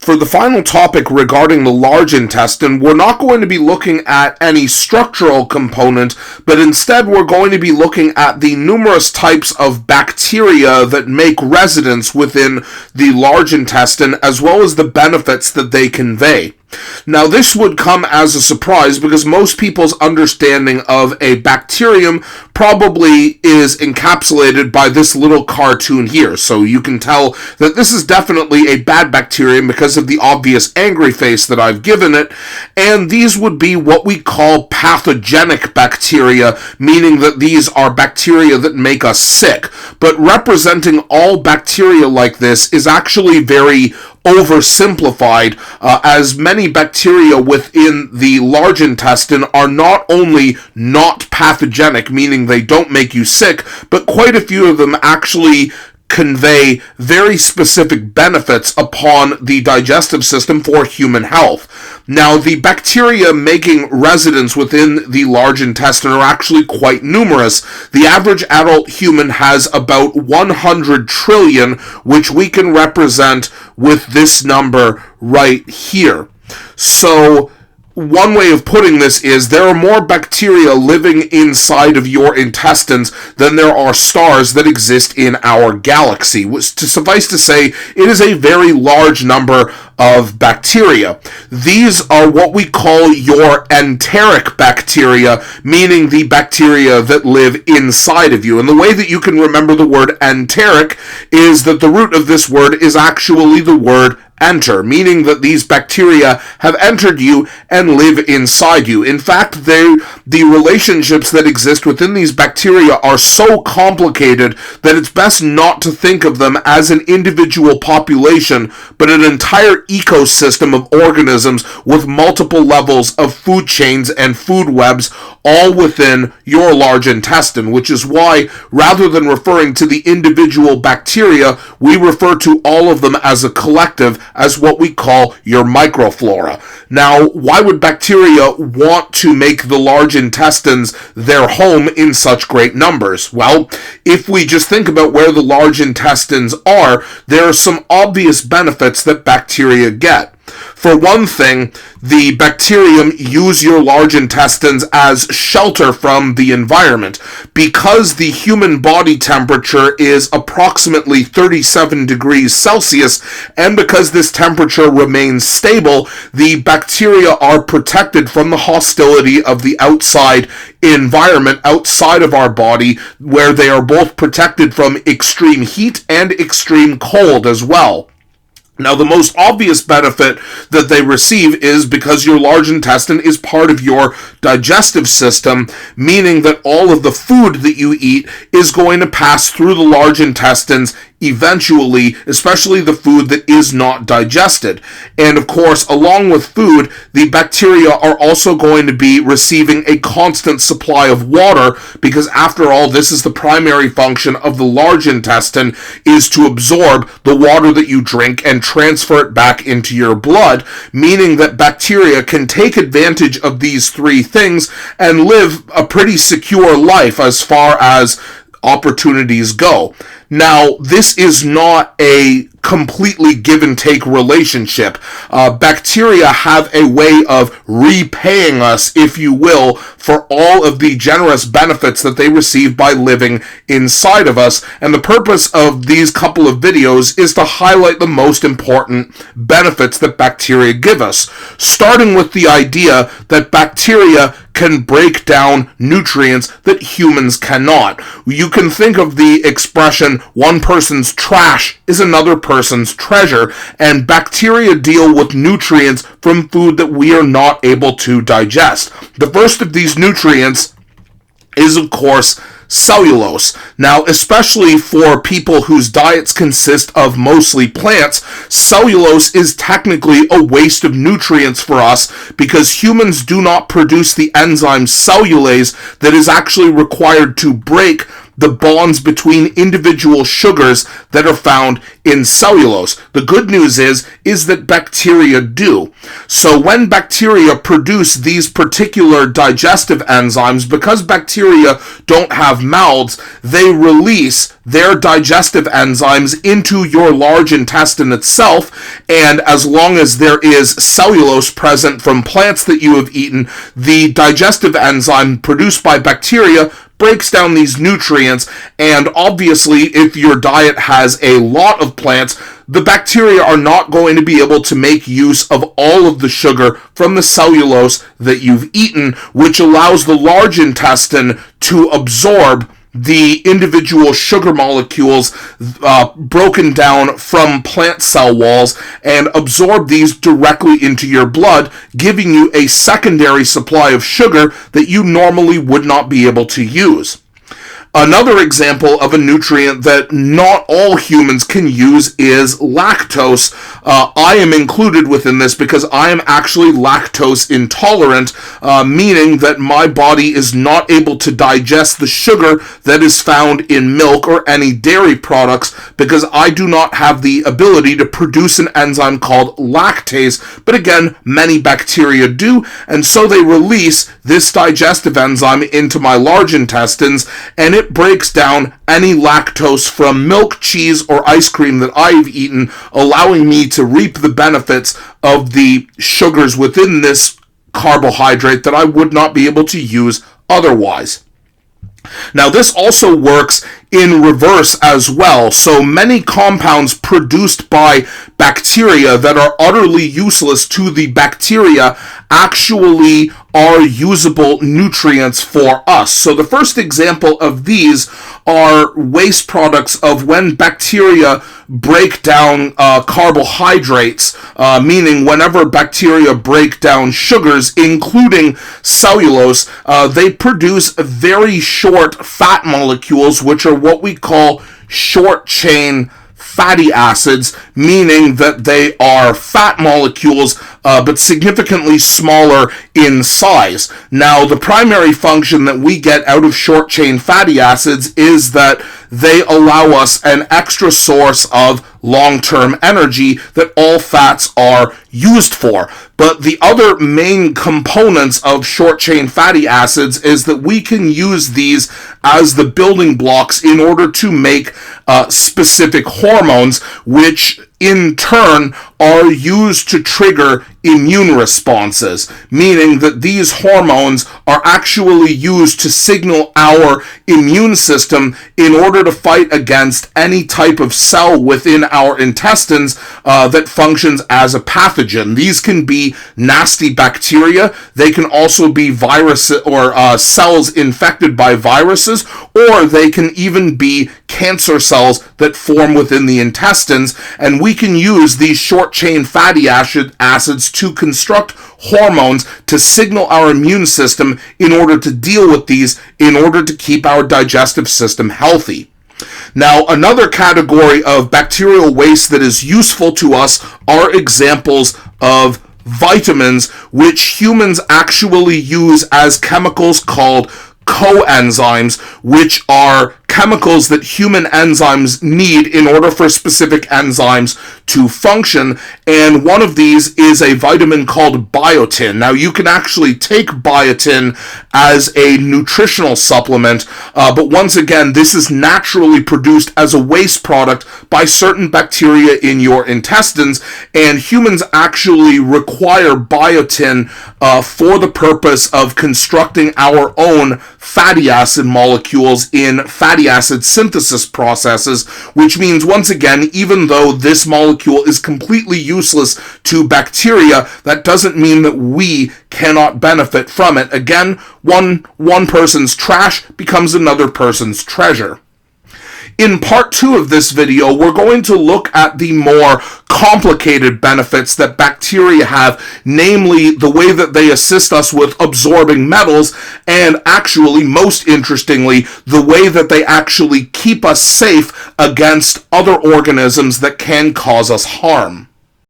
For the final topic regarding the large intestine, we're not going to be looking at any structural component, but instead we're going to be looking at the numerous types of bacteria that make residence within the large intestine, as well as the benefits that they convey. Now, this would come as a surprise because most people's understanding of a bacterium probably is encapsulated by this little cartoon here. So you can tell that this is definitely a bad bacterium because of the obvious angry face that I've given it. And these would be what we call pathogenic bacteria, meaning that these are bacteria that make us sick. But representing all bacteria like this is actually very oversimplified, as many bacteria within the large intestine are not only not pathogenic, meaning they don't make you sick, but quite a few of them actually convey very specific benefits upon the digestive system for human health. Now, the bacteria making residence within the large intestine are actually quite numerous. The average adult human has about 100 trillion, which we can represent with this number right here. So, one way of putting this is there are more bacteria living inside of your intestines than there are stars that exist in our galaxy. To suffice to say, it is a very large number of bacteria. These are what we call your enteric bacteria, meaning the bacteria that live inside of you. And the way that you can remember the word enteric is that the root of this word is actually the word enter, meaning that these bacteria have entered you and live inside you. In fact, the relationships that exist within these bacteria are so complicated that it's best not to think of them as an individual population, but an entire ecosystem of organisms with multiple levels of food chains and food webs all within your large intestine, which is why, rather than referring to the individual bacteria, we refer to all of them as a collective, as what we call your microflora. Now, why would bacteria want to make the large intestines their home in such great numbers? Well, if we just think about where the large intestines are, there are some obvious benefits that bacteria get. For one thing, the bacterium use your large intestines as shelter from the environment. Because the human body temperature is approximately 37 degrees Celsius, and because this temperature remains stable, the bacteria are protected from the hostility of the outside environment outside of our body, where they are both protected from extreme heat and extreme cold as well. Now, the most obvious benefit that they receive is because your large intestine is part of your digestive system, meaning that all of the food that you eat is going to pass through the large intestines eventually, especially the food that is not digested. And of course, along with food, the bacteria are also going to be receiving a constant supply of water, because after all, this is the primary function of the large intestine, is to absorb the water that you drink and transfer it back into your blood, meaning that bacteria can take advantage of these three things and live a pretty secure life as far as opportunities go. Now, this is not a completely give and take relationship. Bacteria have a way of repaying us, if you will, for all of the generous benefits that they receive by living inside of us. And the purpose of these couple of videos is to highlight the most important benefits that bacteria give us, starting with the idea that bacteria can break down nutrients that humans cannot. You can think of the expression, one person's trash is another person's treasure, and bacteria deal with nutrients from food that we are not able to digest. The first of these nutrients is, of course, cellulose. Now, especially for people whose diets consist of mostly plants, cellulose is technically a waste of nutrients for us because humans do not produce the enzyme cellulase that is actually required to break the bonds between individual sugars that are found in cellulose. The good news is that bacteria do. So when bacteria produce these particular digestive enzymes, because bacteria don't have mouths, they release their digestive enzymes into your large intestine itself, and as long as there is cellulose present from plants that you have eaten, the digestive enzyme produced by bacteria breaks down these nutrients, and obviously if your diet has a lot of plants, the bacteria are not going to be able to make use of all of the sugar from the cellulose that you've eaten, which allows the large intestine to absorb the individual sugar molecules broken down from plant cell walls and absorb these directly into your blood, giving you a secondary supply of sugar that you normally would not be able to use. Another example of a nutrient that not all humans can use is lactose. I am included within this because I am actually lactose intolerant, meaning that my body is not able to digest the sugar that is found in milk or any dairy products because I do not have the ability to produce an enzyme called lactase. But again, many bacteria do, and so they release this digestive enzyme into my large intestines, and it breaks down any lactose from milk, cheese, or ice cream that I've eaten, allowing me to reap the benefits of the sugars within this carbohydrate that I would not be able to use otherwise. Now, this also works in reverse as well. So many compounds produced by bacteria that are utterly useless to the bacteria actually are usable nutrients for us. So the first example of these are waste products of when bacteria break down carbohydrates, meaning whenever bacteria break down sugars, including cellulose, they produce very short fat molecules, which are what we call short-chain fatty acids, meaning that they are fat molecules but significantly smaller in size. Now, the primary function that we get out of short-chain fatty acids is that they allow us an extra source of long-term energy that all fats are used for. But the other main components of short-chain fatty acids is that we can use these as the building blocks in order to make specific hormones, which in turn are used to trigger immune responses, meaning that these hormones are actually used to signal our immune system in order to fight against any type of cell within our intestines that functions as a pathogen. These can be nasty bacteria, they can also be viruses or cells infected by viruses, or they can even be cancer cells that form within the intestines, and we can use these short-chain fatty acids to construct hormones to signal our immune system in order to deal with these, in order to keep our digestive system healthy. Now, another category of bacterial waste that is useful to us are examples of vitamins, which humans actually use as chemicals called coenzymes, which are chemicals that human enzymes need in order for specific enzymes to function, and one of these is a vitamin called biotin. Now, you can actually take biotin as a nutritional supplement, but once again, this is naturally produced as a waste product by certain bacteria in your intestines, and humans actually require biotin for the purpose of constructing our own fatty acid molecules in fatty acid synthesis processes, which means, once again, even though this molecule is completely useless to bacteria, that doesn't mean that we cannot benefit from it. Again, one person's trash becomes another person's treasure. In part 2 of this video, we're going to look at the more complicated benefits that bacteria have, namely the way that they assist us with absorbing metals, and actually, most interestingly, the way that they actually keep us safe against other organisms that can cause us harm.